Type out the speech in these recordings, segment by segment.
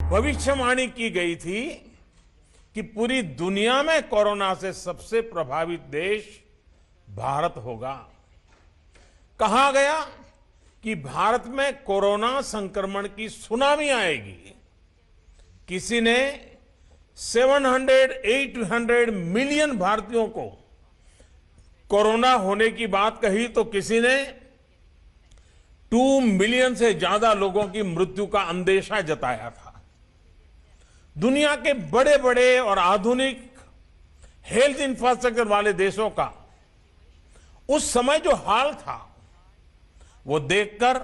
भविष्यवाणी की गई थी कि पूरी दुनिया में कोरोना से सबसे प्रभावित देश भारत होगा। कहा गया कि भारत में कोरोना संक्रमण की सुनामी आएगी। किसी ने 700-800 मिलियन भारतीयों को कोरोना होने की बात कही तो किसी ने 2 मिलियन से ज्यादा लोगों की मृत्यु का अंदेशा जताया था। दुनिया के बड़े बड़े और आधुनिक हेल्थ इंफ्रास्ट्रक्चर वाले देशों का उस समय जो हाल था वो देखकर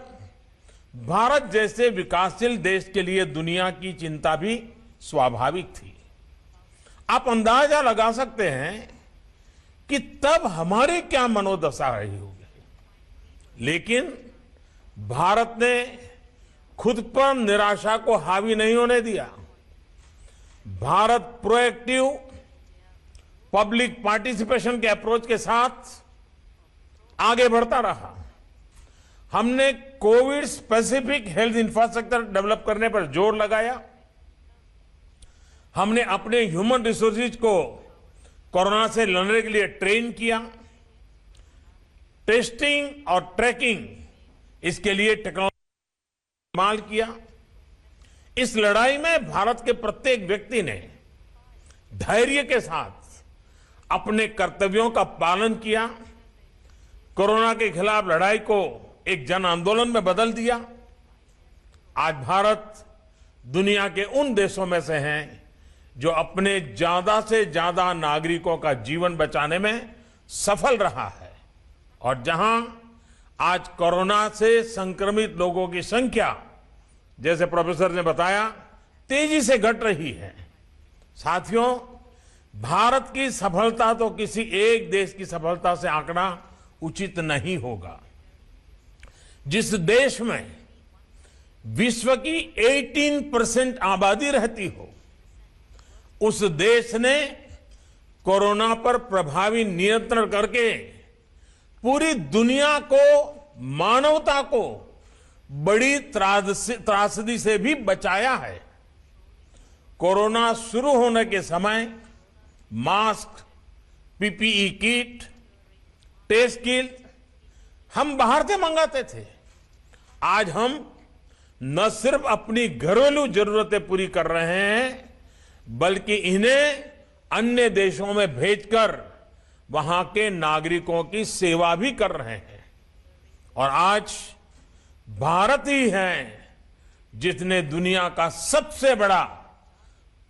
भारत जैसे विकासशील देश के लिए दुनिया की चिंता भी स्वाभाविक थी। आप अंदाजा लगा सकते हैं कि तब हमारी क्या मनोदशा रही होगी। लेकिन भारत ने खुद पर निराशा को हावी नहीं होने दिया। भारत प्रोएक्टिव पब्लिक पार्टिसिपेशन के अप्रोच के साथ आगे बढ़ता रहा। हमने Covid specific health infrastructure develop करने पर जोर लगाया। हमने अपने ह्यूमन रिसोर्सेज को कोरोना से लड़ने के लिए ट्रेन किया। टेस्टिंग और ट्रैकिंग इसके लिए टेक्नोलॉजी इस्तेमाल किया। इस लड़ाई में भारत के प्रत्येक व्यक्ति ने धैर्य के साथ अपने कर्तव्यों का पालन किया। कोरोना के खिलाफ लड़ाई को एक जन आंदोलन में बदल दिया। आज भारत दुनिया के उन देशों में से हैं जो अपने ज्यादा से ज्यादा नागरिकों का जीवन बचाने में सफल रहा है और जहां आज कोरोना से संक्रमित लोगों की संख्या, जैसे प्रोफेसर ने बताया, तेजी से घट रही है। साथियों, भारत की सफलता तो किसी एक देश की सफलता से आंकना उचित नहीं होगा। जिस देश में विश्व की 18% आबादी रहती हो, उस देश ने कोरोना पर प्रभावी नियंत्रण करके पूरी दुनिया को, मानवता को बड़ी त्रासदी से भी बचाया है। कोरोना शुरू होने के समय mask, PPE kit, test kit हम बाहर से मंगाते थे। आज हम न सिर्फ अपनी घरेलू जरूरतें पूरी कर रहे हैं, बल्कि इन्हें अन्य देशों में भेजकर वहां के नागरिकों की सेवा भी कर रहे हैं। और आज भारत ही है जिसने दुनिया का सबसे बड़ा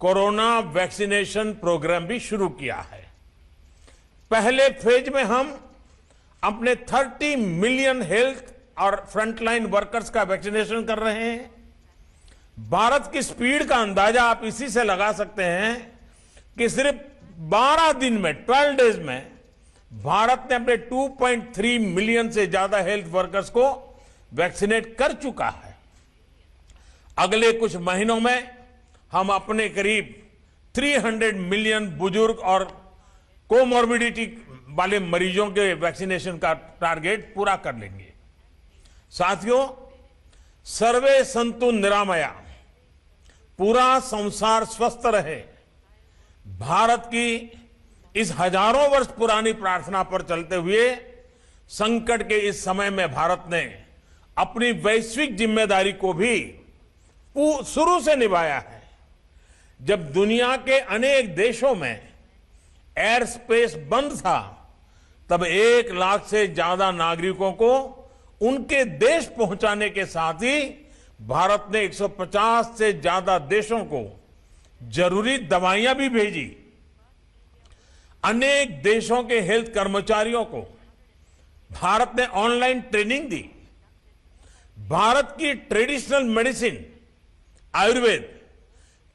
कोरोना वैक्सीनेशन प्रोग्राम भी शुरू किया है। पहले फेज में हम अपने 30 मिलियन हेल्थ और फ्रंटलाइन वर्कर्स का वैक्सीनेशन कर रहे हैं। भारत की स्पीड का अंदाजा आप इसी से लगा सकते हैं कि सिर्फ 12 दिन में, 12 डेज में भारत ने अपने 2.3 मिलियन से ज्यादा हेल्थ वर्कर्स को वैक्सीनेट कर चुका है। अगले कुछ महीनों में हम अपने करीब 300 मिलियन बुजुर्ग और कोमॉर्बिडिटी वाले मरीजों के वैक्सीनेशन का टारगेट पूरा कर लेंगे। साथियों, सर्वे संतु निरामया, पूरा संसार स्वस्थ रहे, भारत की इस हजारों वर्ष पुरानी प्रार्थना पर चलते हुए संकट के इस समय में भारत ने अपनी वैश्विक जिम्मेदारी को भी शुरू से निभाया है। जब दुनिया के अनेक देशों में एयर स्पेस बंद था, तब 1 लाख से ज्यादा नागरिकों को उनके देश पहुंचाने के साथ ही भारत ने 150 से ज्यादा देशों को जरूरी दवाइयां भी भेजी। अनेक देशों के हेल्थ कर्मचारियों को भारत ने ऑनलाइन ट्रेनिंग दी। भारत की ट्रेडिशनल मेडिसिन, आयुर्वेद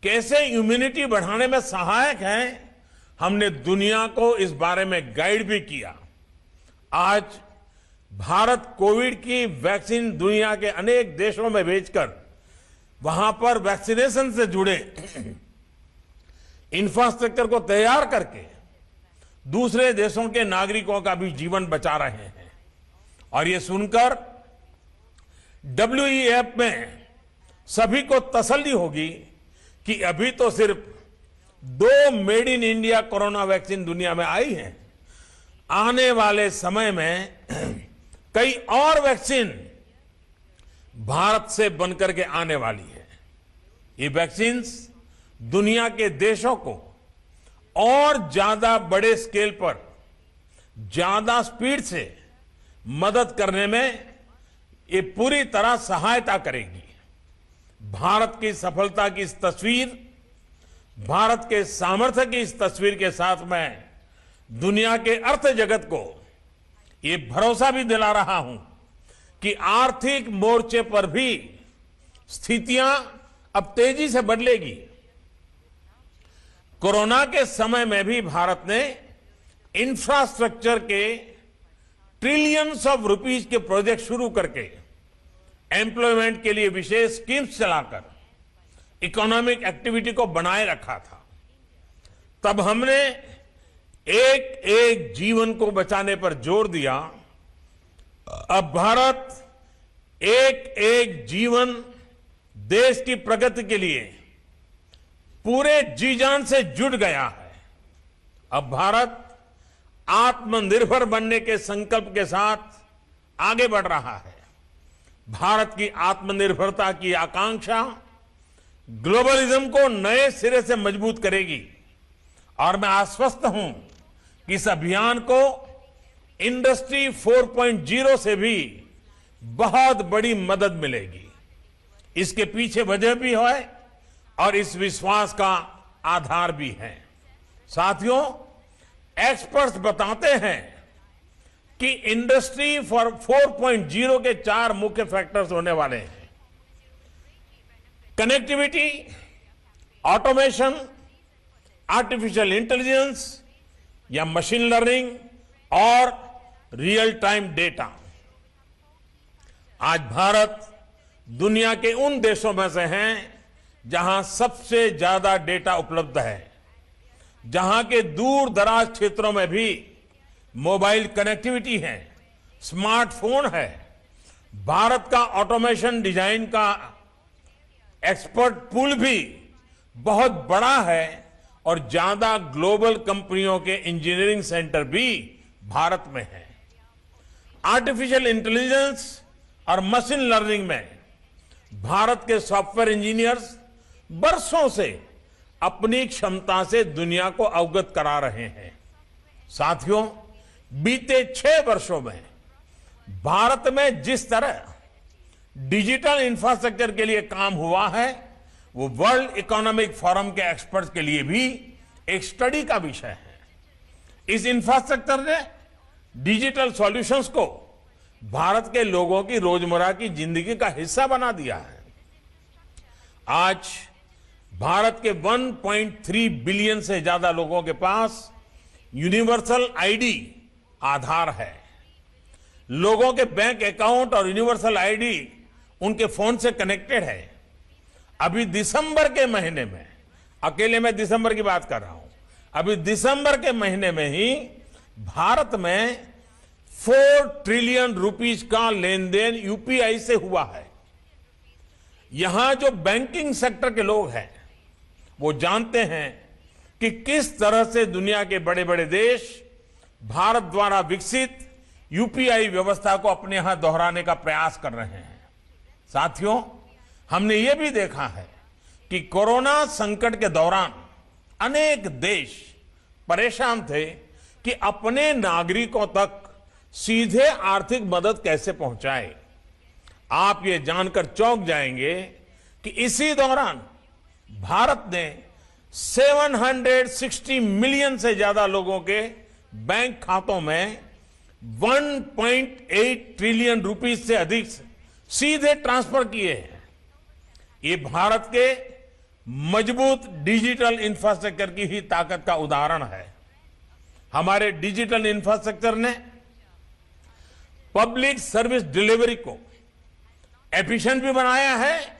कैसे इम्यूनिटी बढ़ाने में सहायक है, हमने दुनिया को इस बारे में गाइड भी किया। आज भारत कोविड की वैक्सीन दुनिया के अनेक देशों में भेजकर वहां पर वैक्सीनेशन से जुड़े इंफ्रास्ट्रक्चर को तैयार करके दूसरे देशों के नागरिकों का भी जीवन बचा रहे हैं। और ये सुनकर WEF में सभी को तसल्ली होगी कि अभी तो सिर्फ 2 made in India corona vaccine दुनिया में आई हैं। आने वाले समय में कई और वैक्सीन भारत से बनकर के आने वाली है। ये वैक्सीन्स दुनिया के देशों को और ज्यादा बड़े स्केल पर ज्यादा स्पीड से मदद करने में ये पूरी तरह सहायता करेगी। भारत की सफलता की इस तस्वीर, भारत के सामर्थ्य की इस तस्वीर के साथ मैं दुनिया के अर्थ जगत को ये भरोसा भी दिला रहा हूं कि आर्थिक मोर्चे पर भी स्थितियां अब तेजी से बदलेगी। कोरोना के समय में भी भारत ने इंफ्रास्ट्रक्चर के ट्रिलियंस ऑफ रुपीस के प्रोजेक्ट शुरू करके एम्प्लॉयमेंट के लिए विशेष स्कीम्स चलाकर इकोनॉमिक एक्टिविटी को बनाए रखा था। तब हमने एक एक जीवन को बचाने पर जोर दिया। अब भारत एक एक जीवन देश की प्रगति के लिए पूरे जी जान से जुट गया है। अब भारत आत्मनिर्भर बनने के संकल्प के साथ आगे बढ़ रहा है। भारत की आत्मनिर्भरता की आकांक्षा ग्लोबलिज्म को नए सिरे से मजबूत करेगी और मैं आश्वस्त हूं कि इस अभियान को इंडस्ट्री 4.0 से भी बहुत बड़ी मदद मिलेगी। इसके पीछे वजह भी है और इस विश्वास का आधार भी है। साथियों, एक्सपर्ट्स बताते हैं कि इंडस्ट्री 4.0 के 4 मुख्य फैक्टर्स होने वाले हैं: कनेक्टिविटी, ऑटोमेशन, आर्टिफिशियल इंटेलिजेंस या मशीन लर्निंग और रियल टाइम डेटा। आज भारत दुनिया के उन देशों में से हैं जहां सबसे ज्यादा डेटा उपलब्ध है, जहां के दूर दराज क्षेत्रों में भी मोबाइल कनेक्टिविटी है, स्मार्टफोन है। भारत का ऑटोमेशन डिजाइन का एक्सपर्ट पूल भी बहुत बड़ा है और ज्यादा ग्लोबल कंपनियों के इंजीनियरिंग सेंटर भी भारत में है। आर्टिफिशियल इंटेलिजेंस और मशीन लर्निंग में भारत के सॉफ्टवेयर इंजीनियर्स बरसों से अपनी क्षमता से दुनिया को अवगत करा रहे हैं। साथियों, बीते 6 वर्षों में भारत में जिस तरह डिजिटल इंफ्रास्ट्रक्चर के लिए काम हुआ है, वो वर्ल्ड इकोनॉमिक फोरम के एक्सपर्ट्स के लिए भी एक स्टडी का विषय है। इस इंफ्रास्ट्रक्चर ने डिजिटल सॉल्यूशंस को भारत के लोगों की रोजमर्रा की जिंदगी का हिस्सा बना दिया है। आज भारत के 1.3 बिलियन से ज्यादा लोगों के पास यूनिवर्सल आईडी आधार है। लोगों के बैंक अकाउंट और यूनिवर्सल आईडी उनके फोन से कनेक्टेड है। अभी दिसंबर के महीने में, अकेले मैं दिसंबर की बात कर रहा हूं, अभी दिसंबर के महीने में ही भारत में 4 ट्रिलियन रुपीस का लेन देन यूपीआई से हुआ है। यहां जो बैंकिंग सेक्टर के लोग हैं वो जानते हैं कि किस तरह से दुनिया के बड़े बड़े देश भारत द्वारा विकसित यूपीआई व्यवस्था को अपने यहां दोहराने का प्रयास कर रहे हैं। साथियों, हमने ये भी देखा है कि कोरोना संकट के दौरान अनेक देश परेशान थे कि अपने नागरिकों तक सीधे आर्थिक मदद कैसे पहुंचाए। आप ये जानकर चौंक जाएंगे कि इसी दौरान भारत ने 760 मिलियन से ज्यादा लोगों के बैंक खातों में 1.8 ट्रिलियन रुपीस से अधिक सीधे ट्रांसफर किए हैं। ये भारत के मजबूत डिजिटल इंफ्रास्ट्रक्चर की ही ताकत का उदाहरण है। हमारे डिजिटल इंफ्रास्ट्रक्चर ने पब्लिक सर्विस डिलीवरी को एफिशिएंट भी बनाया है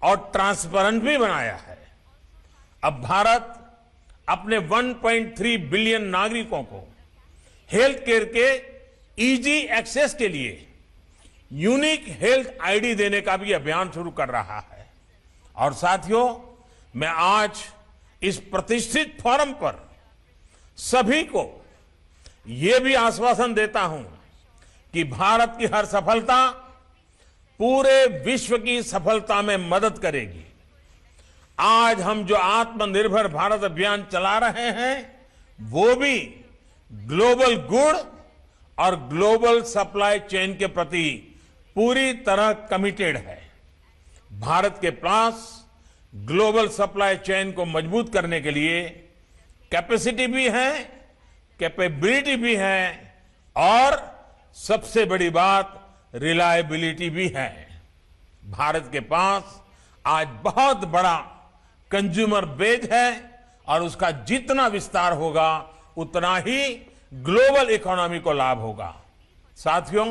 और ट्रांसपेरेंट भी बनाया है। अब भारत अपने 1.3 बिलियन नागरिकों को हेल्थ केयर के इजी एक्सेस के लिए यूनिक हेल्थ आईडी देने का भी अभियान शुरू कर रहा है। और साथियों, मैं आज इस प्रतिष्ठित फोरम पर सभी को ये भी आश्वासन देता हूं कि भारत की हर सफलता पूरे विश्व की सफलता में मदद करेगी। आज हम जो आत्मनिर्भर भारत अभियान चला रहे हैं वो भी ग्लोबल गुड और ग्लोबल सप्लाई चेन के प्रति पूरी तरह कमिटेड है। भारत के पास ग्लोबल सप्लाई चेन को मजबूत करने के लिए कैपेसिटी भी है, कैपेबिलिटी भी है और सबसे बड़ी बात रिलायबिलिटी भी है। भारत के पास आज बहुत बड़ा कंज्यूमर बेस है और उसका जितना विस्तार होगा उतना ही ग्लोबल इकोनॉमी को लाभ होगा। साथियों,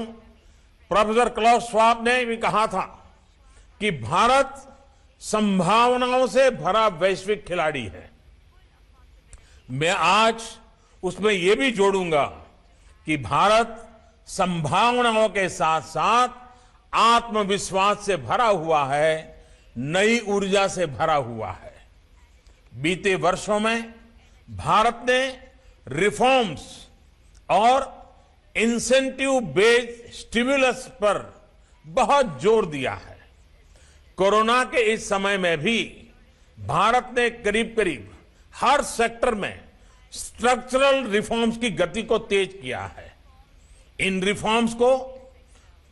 प्रोफेसर क्लाउस श्वाब ने भी कहा था कि भारत संभावनाओं से भरा वैश्विक खिलाड़ी है। मैं आज उसमें यह भी जोड़ूंगा कि भारत संभावनाओं के साथ साथ आत्मविश्वास से भरा हुआ है, नई ऊर्जा से भरा हुआ है। बीते वर्षों में भारत ने रिफॉर्म्स और इंसेंटिव बेस्ड स्टिमुलस पर बहुत जोर दिया है। कोरोना के इस समय में भी भारत ने करीब करीब हर सेक्टर में स्ट्रक्चरल रिफॉर्म्स की गति को तेज किया है। इन रिफॉर्म्स को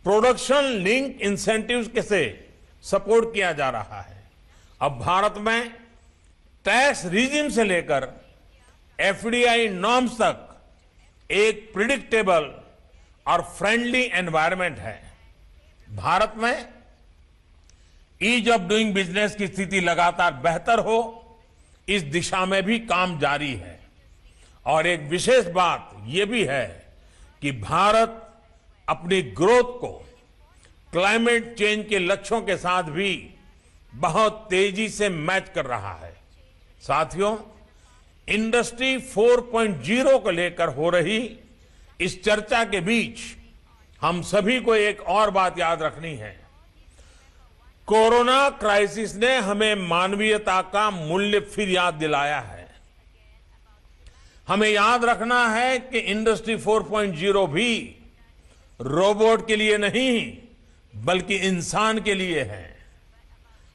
प्रोडक्शन लिंक इंसेंटिव्स के से सपोर्ट किया जा रहा है। अब भारत में टैक्स रिजिम से लेकर एफडीआई नॉर्म्स तक एक प्रिडिक्टेबल और फ्रेंडली एनवायरनमेंट है। भारत में ईज ऑफ डूइंग बिजनेस की स्थिति लगातार बेहतर हो, इस दिशा में भी काम जारी है। और एक विशेष बात यह भी है कि भारत अपनी ग्रोथ को क्लाइमेट चेंज के लक्ष्यों के साथ भी बहुत तेजी से मैच कर रहा है। साथियों, इंडस्ट्री 4.0 को लेकर हो रही इस चर्चा के बीच हम सभी को एक और बात याद रखनी है। कोरोना क्राइसिस ने हमें मानवीयता का मूल्य फिर याद दिलाया है। हमें याद रखना है कि इंडस्ट्री 4.0 भी रोबोट के लिए नहीं बल्कि इंसान के लिए है।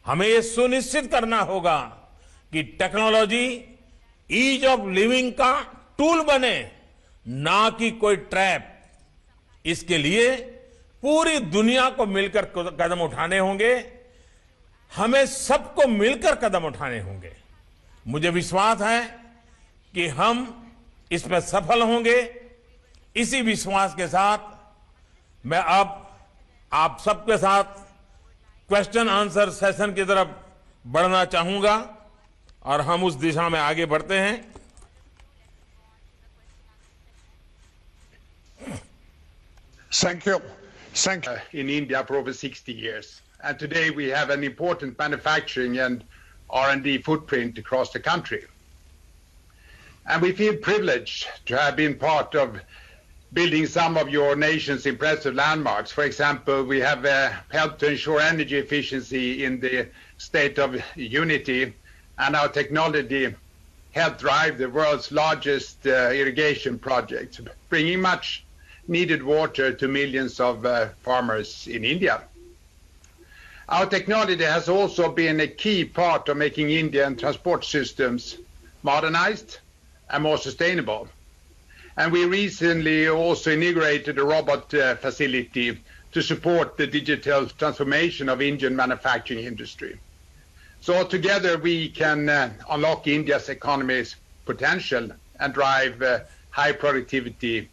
हमें यह सुनिश्चित करना होगा कि टेक्नोलॉजी ईज ऑफ लिविंग का टूल बने, ना कि कोई ट्रैप। इसके लिए पूरी दुनिया को मिलकर कदम उठाने होंगे। हमें सबको मिलकर कदम उठाने होंगे। मुझे विश्वास है कि हम इसमें सफल होंगे। इसी विश्वास के साथ मैं अब आप सबके साथ क्वेश्चन आंसर सेशन की तरफ बढ़ना चाहूंगा और हम उस दिशा में आगे बढ़ते हैं। Thank you. In India for over 60 years. And today we have an important manufacturing and R&D footprint across the country. And we feel privileged to have been part of building some of your nation's impressive landmarks. For example, we have helped to ensure energy efficiency in the state of Unity, and our technology helped drive the world's largest irrigation project, bringing much needed water to millions of farmers in India. Our technology has also been a key part of making Indian transport systems modernized and more sustainable. And we recently also inaugurated a robot facility to support the digital transformation of Indian manufacturing industry. So together we can unlock India's economy's potential and drive high productivity,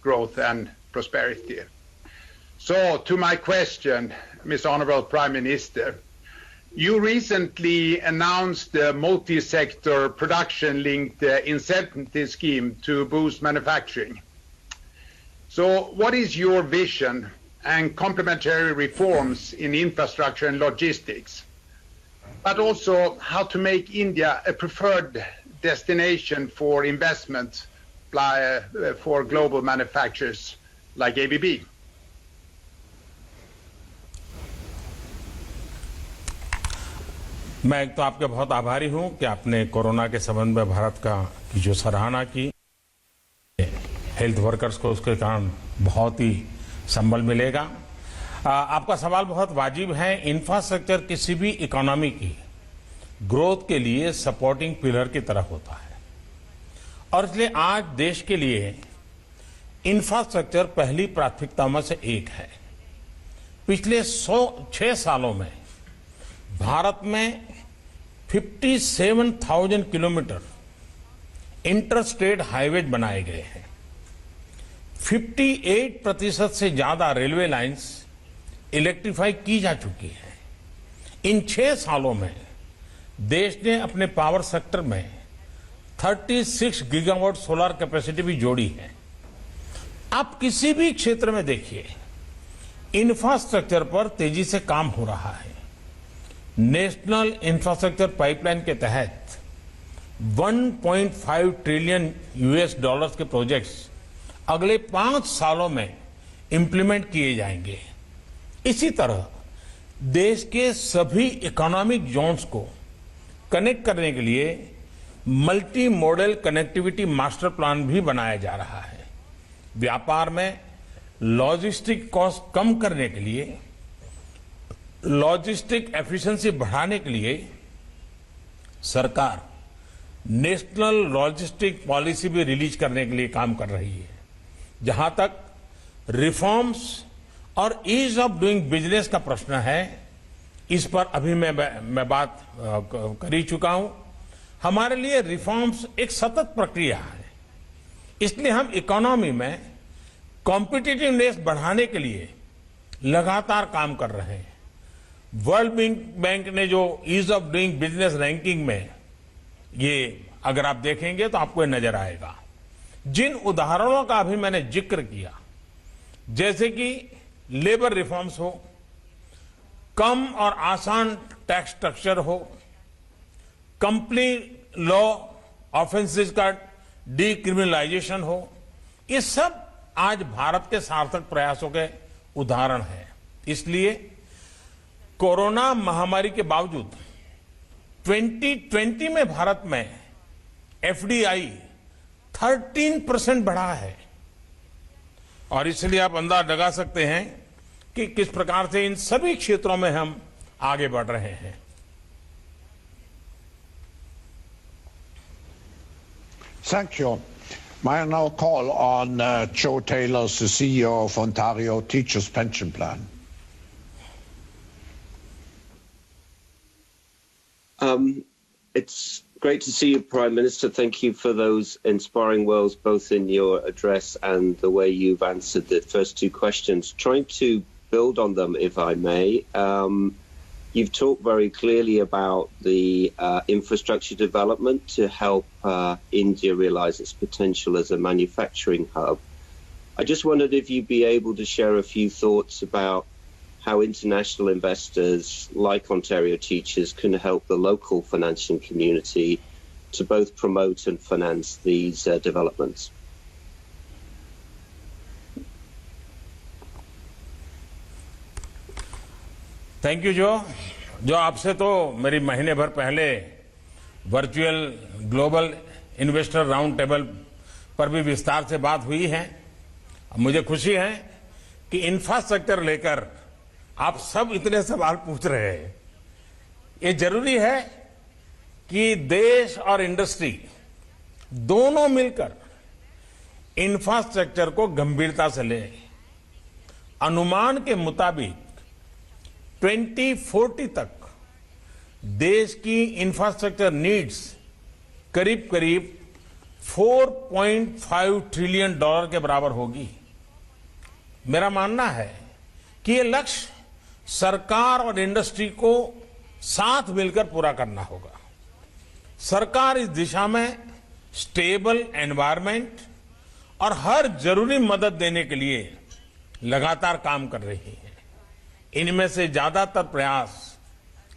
growth and prosperity. So to my question, Ms. Honorable Prime Minister, you recently announced a multi-sector production-linked incentive scheme to boost manufacturing. So what is your vision and complementary reforms in infrastructure and logistics, but also how to make India a preferred destination for investment for global manufacturers like ABB? मैं एक तो आपके बहुत आभारी हूं कि आपने corona के संबंध में भारत की जो सराहना की। हेल्थ वर्कर्स को उसके कारण बहुत ही संबल मिलेगा। आपका सवाल बहुत वाजिब है। इंफ्रास्ट्रक्चर किसी भी इकोनॉमी की ग्रोथ के लिए सपोर्टिंग पिलर की तरह होता है और इसलिए आज देश के लिए इंफ्रास्ट्रक्चर पहली प्राथमिकता में से एक है। पिछले 6 सालों में भारत में 57,000 किलोमीटर इंटरस्टेट हाईवेज बनाए गए हैं। 58% से ज्यादा रेलवे लाइंस इलेक्ट्रीफाई की जा चुकी है। इन 6 सालों में देश ने अपने पावर सेक्टर में 36 गीगावाट सोलर कैपेसिटी भी जोड़ी है। आप किसी भी क्षेत्र में देखिए, इंफ्रास्ट्रक्चर पर तेजी से काम हो रहा है। नेशनल इंफ्रास्ट्रक्चर पाइपलाइन के तहत 1.5 ट्रिलियन यूएस डॉलर्स के प्रोजेक्ट्स अगले 5 सालों में इंप्लीमेंट किए जाएंगे। इसी तरह देश के सभी इकोनॉमिक जोन्स को कनेक्ट करने के लिए multi modal connectivity master plan भी बनाया जा रहा है। व्यापार में लॉजिस्टिक कॉस्ट कम करने के लिए, लॉजिस्टिक एफिशिएंसी बढ़ाने के लिए सरकार नेशनल लॉजिस्टिक पॉलिसी भी रिलीज करने के लिए काम कर रही है। जहां तक रिफॉर्म्स और ईज ऑफ डूइंग बिजनेस का प्रश्न है, इस पर अभी मैं बात कर ही चुका हूं। हमारे लिए रिफॉर्म्स एक सतत प्रक्रिया है, इसलिए हम इकोनॉमी में कॉम्पिटिटिवनेस बढ़ाने के लिए लगातार काम कर रहे हैं। वर्ल्ड बैंक ने जो ease of doing business ranking में ये अगर आप देखेंगे तो आपको नजर आएगा। जिन उदाहरणों का अभी मैंने जिक्र किया, जैसे कि लेबर रिफॉर्म्स हो, कम और आसान टैक्स स्ट्रक्चर हो, कंपनी लॉ ऑफेंसेस का डीक्रिमिनलाइजेशन हो, ये सब आज भारत के सार्थक प्रयासों के उदाहरण हैं। इसलिए कोरोना महामारी के बावजूद 2020 में भारत में एफडीआई 13% बढ़ा है और इसलिए आप अंदाज लगा सकते हैं कि किस प्रकार से इन सभी क्षेत्रों में हम आगे बढ़ रहे हैं। Thank you. May I now call on Joe Taylor, the CEO of Ontario Teachers Pension Plan. It's great to see you, Prime Minister. Thank you for those inspiring words, both in your address and the way you've answered the first two questions. Trying to build on them, if I may. You've talked very clearly about the infrastructure development to help India realize its potential as a manufacturing hub. I just wondered if you'd be able to share a few thoughts about how international investors like Ontario Teachers can help the local financial community to both promote and finance these developments. Thank you जो आपसे तो मेरी महीने भर पहले virtual global investor round table पर भी विस्तार से बात हुई है। मुझे खुशी है कि इंफ्रास्ट्रक्चर लेकर आप सब इतने सवाल पूछ रहे हैं। ये जरूरी है कि देश और इंडस्ट्री दोनों मिलकर इंफ्रास्ट्रक्चर को गंभीरता से लें। अनुमान के मुताबिक 2040 तक देश की इंफ्रास्ट्रक्चर नीड्स करीब करीब $4.5 ट्रिलियन के बराबर होगी। मेरा मानना है कि ये लक्ष्य सरकार और इंडस्ट्री को साथ मिलकर पूरा करना होगा। सरकार इस दिशा में स्टेबल एनवायरनमेंट और हर जरूरी मदद देने के लिए लगातार काम कर रही है। इनमें से ज्यादातर प्रयास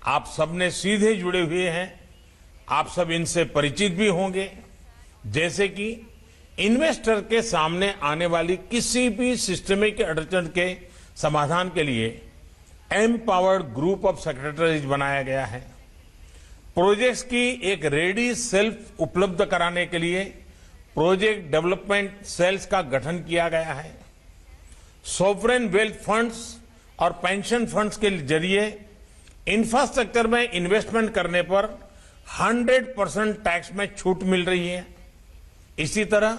आप सबने सीधे जुड़े हुए हैं, आप सब इनसे परिचित भी होंगे। जैसे कि इन्वेस्टर के सामने आने वाली किसी भी सिस्टमिक अड़चन के समाधान के लिए एम्पावर्ड ग्रुप ऑफ सेक्रेटरीज बनाया गया है। प्रोजेक्ट्स की एक रेडी सेल्फ उपलब्ध कराने के लिए प्रोजेक्ट डेवलपमेंट सेल्स का गठन किया गया है। सॉवरेन वेल्थ फंड्स और पेंशन फंड्स के जरिए इंफ्रास्ट्रक्चर में इन्वेस्टमेंट करने पर 100% टैक्स में छूट मिल रही है। इसी तरह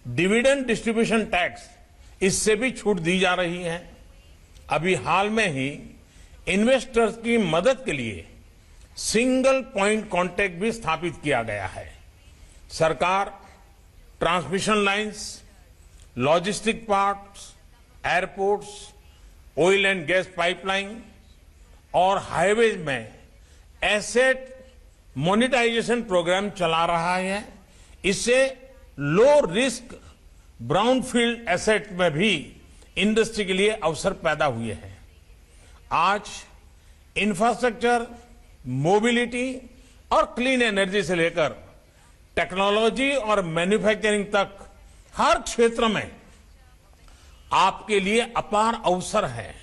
डिविडेंड डिस्ट्रीब्यूशन टैक्स, इससे भी छूट दी जा रही है। अभी हाल में ही इन्वेस्टर्स की मदद के लिए सिंगल पॉइंट कांटेक्ट भी स्थापित किया गया है। सरकार transmission lines, logistic parks, airports, oil and gas pipeline और हाईवेज में एसेट मोनेटाइजेशन प्रोग्राम चला रहा है। इससे लो रिस्क ब्राउनफील्ड एसेट में भी इंडस्ट्री के लिए अवसर पैदा हुए हैं। आज इंफ्रास्ट्रक्चर, मोबिलिटी और क्लीन एनर्जी से लेकर टेक्नोलॉजी और मैन्युफैक्चरिंग तक हर क्षेत्र में आपके लिए अपार अवसर है।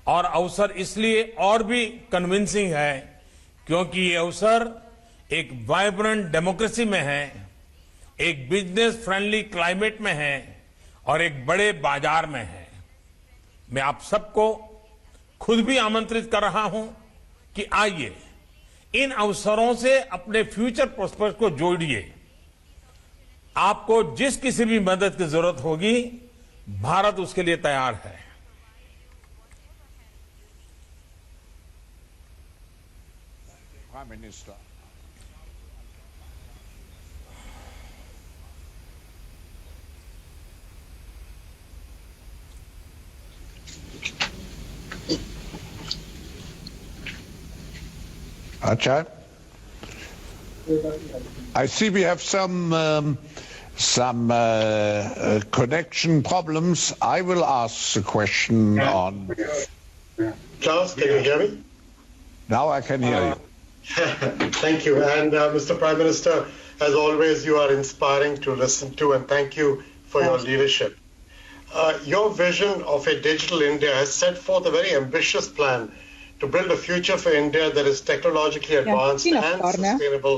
और अवसर इसलिए और भी कन्विंसिंग है क्योंकि ये अवसर एक वाइब्रेंट डेमोक्रेसी में है, एक बिजनेस फ्रेंडली क्लाइमेट में है और एक बड़े बाजार में है। मैं आप सबको खुद भी आमंत्रित कर रहा हूं कि आइए इन अवसरों से अपने फ्यूचर प्रोस्पेक्ट को जोड़िए। आपको जिस किसी भी मदद की जरूरत होगी, भारत उसके लिए तैयार है। Prime Minister. Ajay, I see we have some connection problems. I will ask the question on. Klaus, can you hear me? Now I can hear you. Thank you. And Mr. Prime Minister, as always, you are inspiring to listen to, and thank you for your leadership. Your vision of a digital India has set forth a very ambitious plan to build a future for India that is technologically advanced and sustainable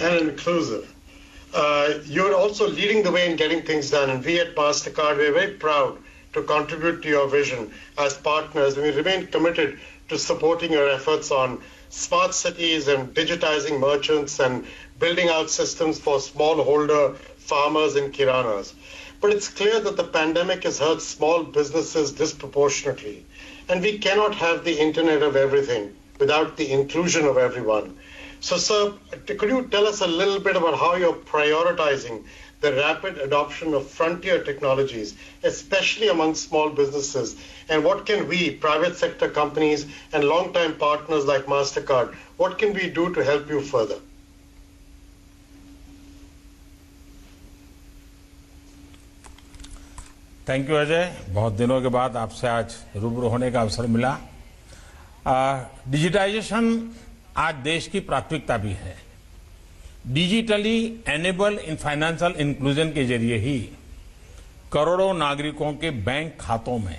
and inclusive. You're also leading the way in getting things done, and we at MasterCard, we're very proud to contribute to your vision as partners, and we remain committed to supporting your efforts on smart cities and digitizing merchants and building out systems for smallholder farmers and kiranas. But it's clear that the pandemic has hurt small businesses disproportionately, and we cannot have the Internet of Everything without the inclusion of everyone. So, sir, could you tell us a little bit about how you're prioritizing the rapid adoption of frontier technologies, especially among small businesses, and what can we, private sector companies and long-time partners like MasterCard, what can we do to help you further? Thank you Ajay. बहुत दिनों के बाद आपसे आज रूबरू होने का अवसर मिला। डिजिटाइजेशन आज देश की प्राथमिकता भी है। Digitally enable in financial inclusion के जरिए ही करोड़ों नागरिकों के बैंक खातों में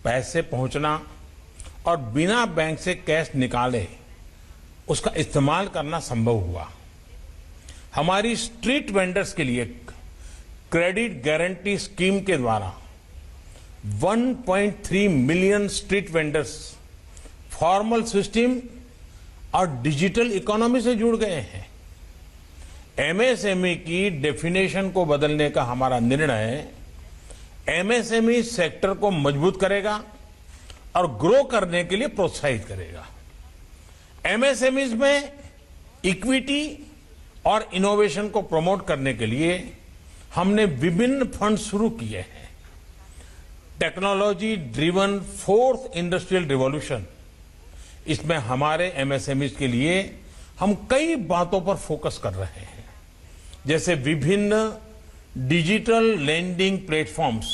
पैसे पहुंचना और बिना बैंक से कैश निकाले उसका इस्तेमाल करना संभव हुआ। हमारी स्ट्रीट वेंडर्स के लिए क्रेडिट गारंटी स्कीम के द्वारा 1.3 million street vendors formal system और डिजिटल इकोनॉमी से जुड़ गए हैं। एमएसएमई की डेफिनेशन को बदलने का हमारा निर्णय एमएसएमई सेक्टर को मजबूत करेगा और ग्रो करने के लिए प्रोत्साहित करेगा। एमएसएमईज में इक्विटी और इनोवेशन को प्रमोट करने के लिए हमने विभिन्न फंड शुरू किए हैं। Technology driven fourth industrial revolution, इसमें हमारे एमएसएमईज के लिए हम कई बातों पर फोकस कर रहे हैं, जैसे विभिन्न डिजिटल लेंडिंग प्लेटफॉर्म्स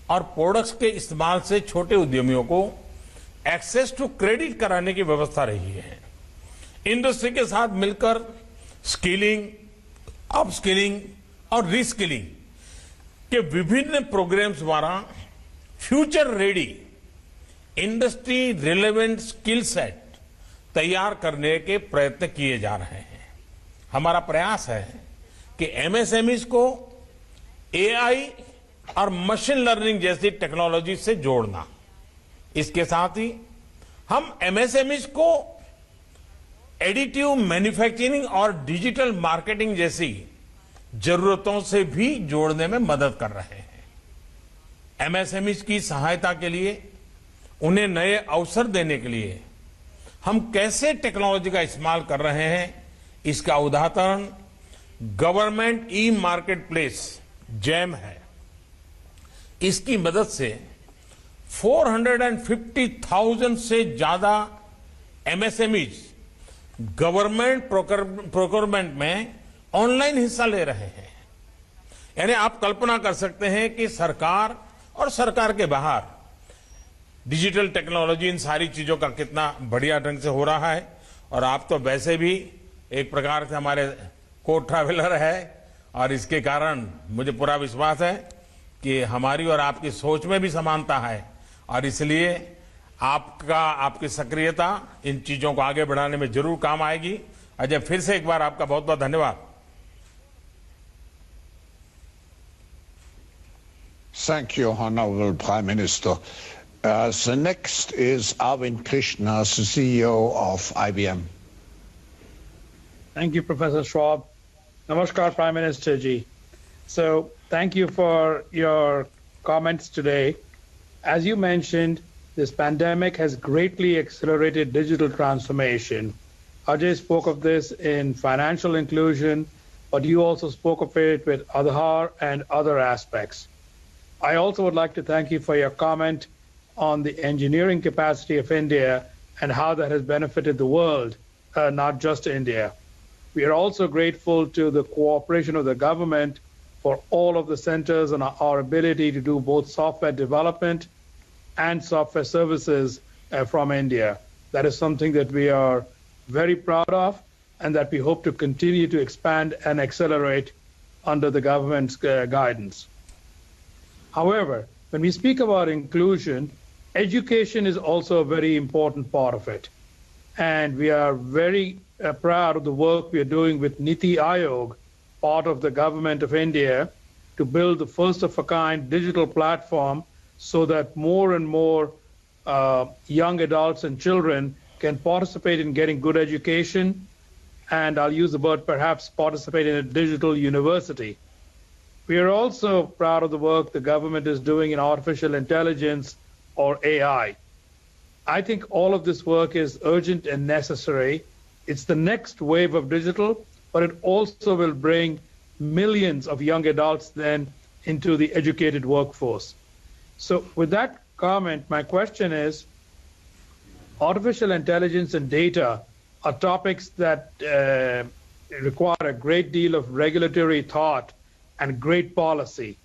और प्रोडक्ट्स के इस्तेमाल से छोटे उद्यमियों को एक्सेस टू क्रेडिट कराने की व्यवस्था रही है। इंडस्ट्री के साथ मिलकर स्किलिंग, अपस्किलिंग और रीस्किलिंग के विभिन्न प्रोग्राम्स द्वारा future ready industry relevant skill set तैयार करने के प्रयत्न किए जा रहे हैं। हमारा प्रयास है कि एमएसएमईज को एआई और मशीन लर्निंग जैसी टेक्नोलॉजी से जोड़ना। इसके साथ ही हम एमएसएमईज को एडिटिव मैन्युफैक्चरिंग और डिजिटल मार्केटिंग जैसी जरूरतों से भी जोड़ने में मदद कर रहे हैं। एमएसएमईज की सहायता के लिए, उन्हें नए अवसर देने के लिए हम कैसे टेक्नोलॉजी का इस्तेमाल कर रहे हैं, इसका उदाहरण government e market place jam है। इसकी मदद से 450,000 से ज्यादा एमएसएमईज गवर्नमेंट प्रोक्योरमेंट में ऑनलाइन हिस्सा ले रहे हैं। यानी आप कल्पना कर सकते हैं कि सरकार और सरकार के बाहर डिजिटल टेक्नोलॉजी इन सारी चीजों का कितना बढ़िया ढंग से हो रहा है। और आप तो वैसे भी एक प्रकार से हमारे को ट्रैवलर है और इसके कारण मुझे पूरा विश्वास है कि हमारी और आपकी सोच में भी समानता है और इसलिए आपकी सक्रियता इन चीजों को आगे बढ़ाने में जरूर काम आएगी। अजय, फिर से एक बार आपका बहुत बहुत धन्यवाद। Thank you, Honorable Prime Minister. The next is Arvind Krishna, the CEO of IBM. Thank you, Professor Schwab. Namaskar, Prime Minister ji. So, thank you for your comments today. As you mentioned, this pandemic has greatly accelerated digital transformation. Ajay spoke of this in financial inclusion, but you also spoke of it with Aadhaar and other aspects. I also would like to thank you for your comment on the engineering capacity of India and how that has benefited the world, not just India. We are also grateful to the cooperation of the government for all of the centers and our ability to do both software development and software services from India. That is something that we are very proud of and that we hope to continue to expand and accelerate under the government's guidance. However, when we speak about inclusion, education is also a very important part of it. And we are very proud of the work we are doing with Niti Aayog, part of the government of India, to build the first of a kind digital platform so that more and more young adults and children can participate in getting good education. And I'll use the word perhaps participate in a digital university. We are also proud of the work the government is doing in artificial intelligence or AI. I think all of this work is urgent and necessary. It's the next wave of digital, but it also will bring millions of young adults then into the educated workforce. So with that comment, my question is, artificial intelligence and data are topics that require a great deal of regulatory thought and great policy.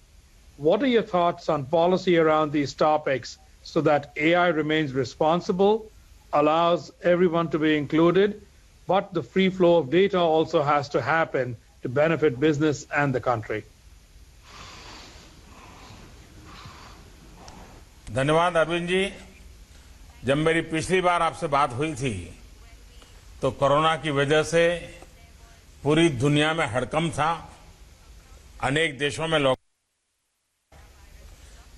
What are your thoughts on policy around these topics so that AI remains responsible, allows everyone to be included, but the free flow of data also has to happen to benefit business and the country? धन्यवाद अरविंद जी। जब मेरी पिछली बार आपसे बात हुई थी तो corona की वजह से पूरी दुनिया में हड़कंप था, अनेक देशों में लॉकडाउन।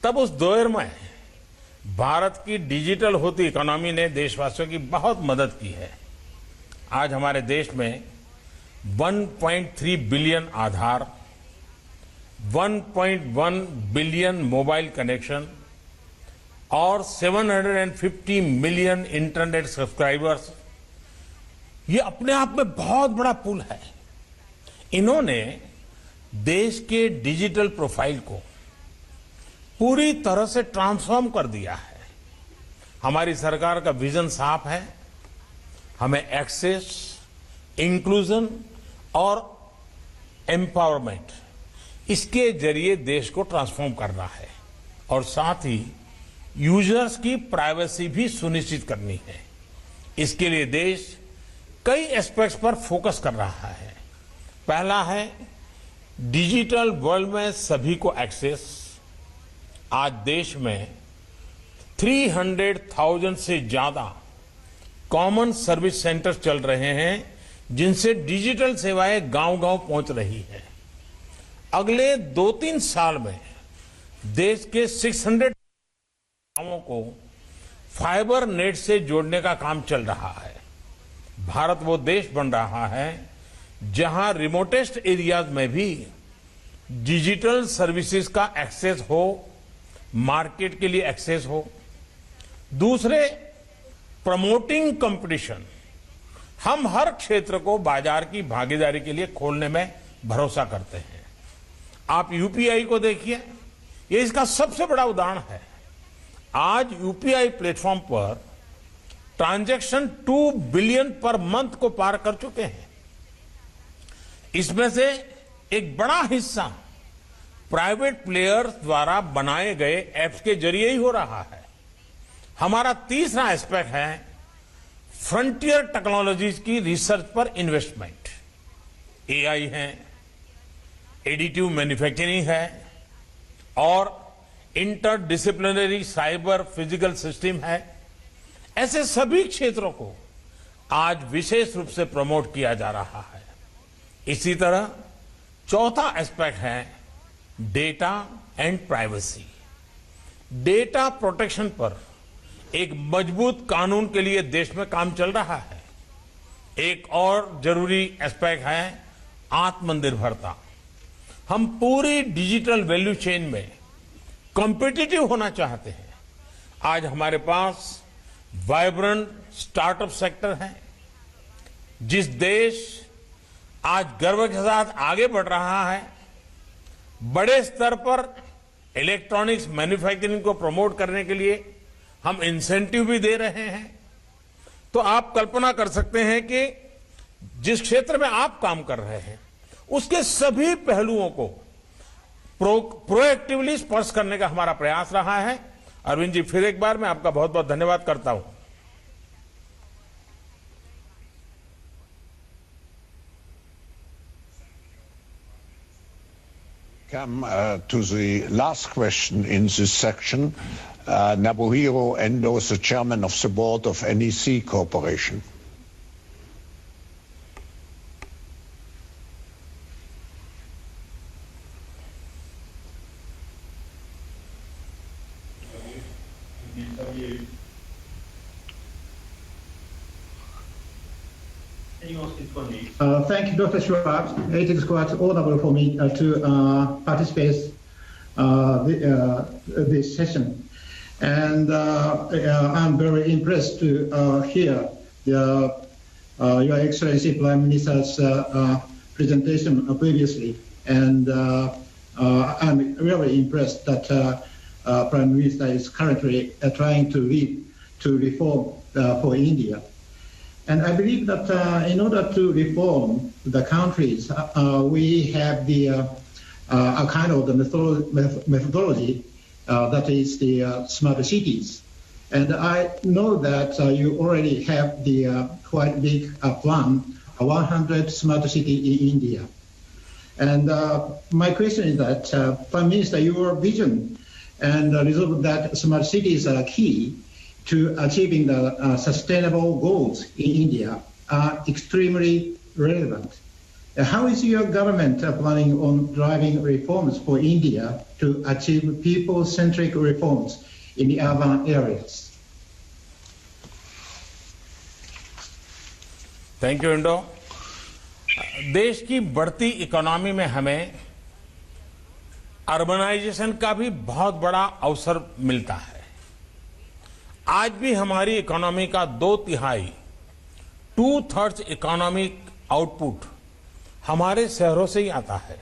तब उस दौर में भारत की डिजिटल होती इकोनॉमी ने देशवासियों की बहुत मदद की है। आज हमारे देश में 1.3 बिलियन आधार, 1.1 बिलियन मोबाइल कनेक्शन और 750 मिलियन इंटरनेट सब्सक्राइबर्स, ये अपने आप में बहुत बड़ा पुल है। इन्होंने देश के डिजिटल प्रोफाइल को पूरी तरह से ट्रांसफॉर्म कर दिया है। हमारी सरकार का विजन साफ है, हमें एक्सेस, इंक्लूजन और एम्पावरमेंट, इसके जरिए देश को ट्रांसफॉर्म करना है और साथ ही यूजर्स की प्राइवेसी भी सुनिश्चित करनी है। इसके लिए देश कई एस्पेक्ट्स पर फोकस कर रहा है। पहला है डिजिटल वर्ल्ड में सभी को एक्सेस। आज देश में 300,000 से ज्यादा कॉमन सर्विस सेंटर चल रहे हैं जिनसे डिजिटल सेवाएं गांव-गांव पहुंच रही है। अगले 2-3 साल में देश के 600 गांवों को फाइबर नेट से जोड़ने का काम चल रहा है। भारत वो देश बन रहा है जहां रिमोटेस्ट एरियाज में भी डिजिटल सर्विसेज का एक्सेस हो, मार्केट के लिए एक्सेस हो। दूसरे, प्रमोटिंग कंपटीशन। हम हर क्षेत्र को बाजार की भागीदारी के लिए खोलने में भरोसा करते हैं। आप यूपीआई को देखिए, ये इसका सबसे बड़ा उदाहरण है। आज यूपीआई प्लेटफॉर्म पर ट्रांजैक्शन 2 बिलियन पर मंथ को पार कर चुके हैं। इसमें से एक बड़ा हिस्सा प्राइवेट प्लेयर्स द्वारा बनाए गए ऐप्स के जरिए ही हो रहा है। हमारा तीसरा एस्पेक्ट है फ्रंटियर टेक्नोलॉजीज की रिसर्च पर इन्वेस्टमेंट। एआई है, एडिटिव मैन्युफैक्चरिंग है और इंटरडिसिप्लिनरी साइबर फिजिकल सिस्टम है। ऐसे सभी क्षेत्रों को आज विशेष रूप से प्रमोट किया जा रहा है। इसी तरह चौथा एस्पेक्ट है data and privacy. Data protection पर एक मजबूत कानून के लिए देश में काम चल रहा है। एक और जरूरी एस्पेक्ट है आत्मनिर्भरता। हम पूरी डिजिटल वैल्यू चेन में कॉम्पिटिटिव होना चाहते हैं। आज हमारे पास वाइब्रेंट स्टार्टअप सेक्टर है। जिस देश आज गर्व के साथ आगे बढ़ रहा है, बड़े स्तर पर इलेक्ट्रॉनिक्स मैन्युफैक्चरिंग को प्रमोट करने के लिए हम इंसेंटिव भी दे रहे हैं। तो आप कल्पना कर सकते हैं कि जिस क्षेत्र में आप काम कर रहे हैं उसके सभी पहलुओं को प्रोएक्टिवली स्पर्श करने का हमारा प्रयास रहा है। अरविंद जी, फिर एक बार मैं आपका बहुत बहुत धन्यवाद करता हूं। Come to the last question in this section. Nobuhiro Endo is the chairman of the board of NEC Corporation. Thank you, Dr. Schwab. It is quite honorable for me to participate this session. And I'm very impressed to hear Your Excellency Prime Minister's presentation previously. And I'm really impressed that Prime Minister is currently trying to lead to reform for India. And I believe that in order to reform the countries, we have the a kind of the methodology that is the smart cities. And I know that you already have the quite big plan, 100 smart cities in India. And my question is that, Prime Minister, your vision and resolve that smart cities are key to achieving the sustainable goals in India are extremely relevant. How is your government planning on driving reforms for India to achieve people-centric reforms in the urban areas? Thank you Indo. देश की बढ़ती economy में हमें urbanisation का भी बहुत बड़ा अवसर मिलता है। आज भी हमारी इकोनॉमी का 2/3 2/3 इकोनॉमिक आउटपुट हमारे शहरों से ही आता है।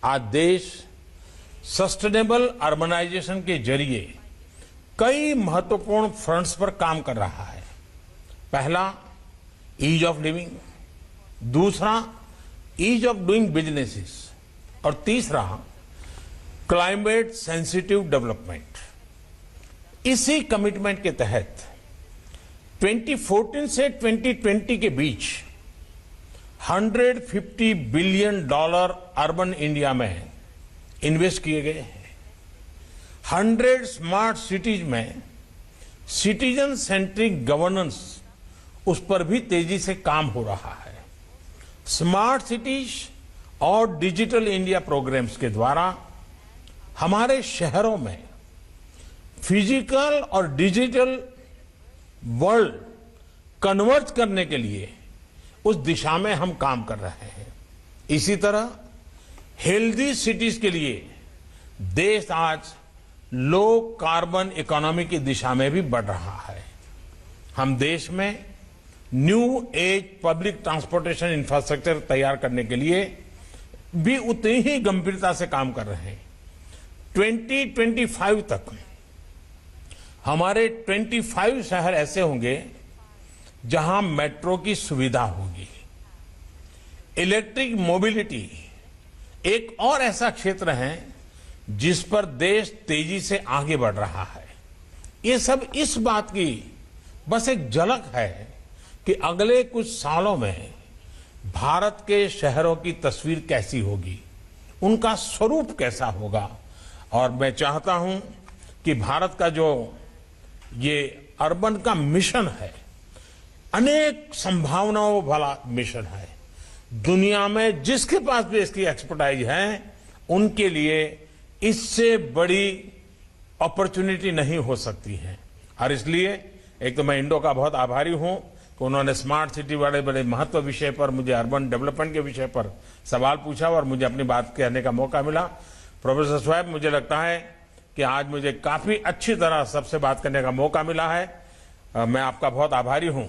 आज देश सस्टेनेबल अर्बनाइजेशन के जरिए कई महत्वपूर्ण फ्रंट्स पर काम कर रहा है। पहला, ईज ऑफ लिविंग। दूसरा, ईज ऑफ डूइंग बिजनेसेस। और तीसरा, क्लाइमेट सेंसिटिव डेवलपमेंट। इसी कमिटमेंट के तहत 2014 से 2020 के बीच $150 बिलियन अर्बन इंडिया में इन्वेस्ट किए गए हैं। 100 स्मार्ट सिटीज में सिटीजन सेंट्रिक गवर्नेंस, उस पर भी तेजी से काम हो रहा है। स्मार्ट सिटीज और डिजिटल इंडिया प्रोग्राम्स के द्वारा हमारे शहरों में फिजिकल और डिजिटल वर्ल्ड कन्वर्ज करने के लिए उस दिशा में हम काम कर रहे हैं। इसी तरह हेल्दी सिटीज के लिए देश आज लो कार्बन इकोनॉमी की दिशा में भी बढ़ रहा है। हम देश में new age public transportation infrastructure तैयार करने के लिए भी उतनी ही गंभीरता से काम कर रहे हैं। 2025 तक हमारे 25 शहर ऐसे होंगे जहां मेट्रो की सुविधा होगी। इलेक्ट्रिक मोबिलिटी एक और ऐसा क्षेत्र है जिस पर देश तेजी से आगे बढ़ रहा है। ये सब इस बात की बस एक झलक है कि अगले कुछ सालों में भारत के शहरों की तस्वीर कैसी होगी, उनका स्वरूप कैसा होगा। और मैं चाहता हूं कि भारत का जो ये अर्बन का मिशन है, अनेक संभावनाओं वाला मिशन है। दुनिया में जिसके पास भी इसकी एक्सपर्टाइज है, उनके लिए इससे बड़ी अपॉर्चुनिटी नहीं हो सकती है। और इसलिए एक तो मैं इंडो का बहुत आभारी हूं कि उन्होंने स्मार्ट सिटी वाले बड़े महत्व विषय पर, मुझे अर्बन डेवलपमेंट के विषय पर सवाल पूछा और मुझे अपनी बात कहने का मौका मिला। प्रोफेसर स्वैब, मुझे लगता है कि आज मुझे काफी अच्छी तरह सबसे बात करने का मौका मिला है। मैं आपका बहुत आभारी हूं।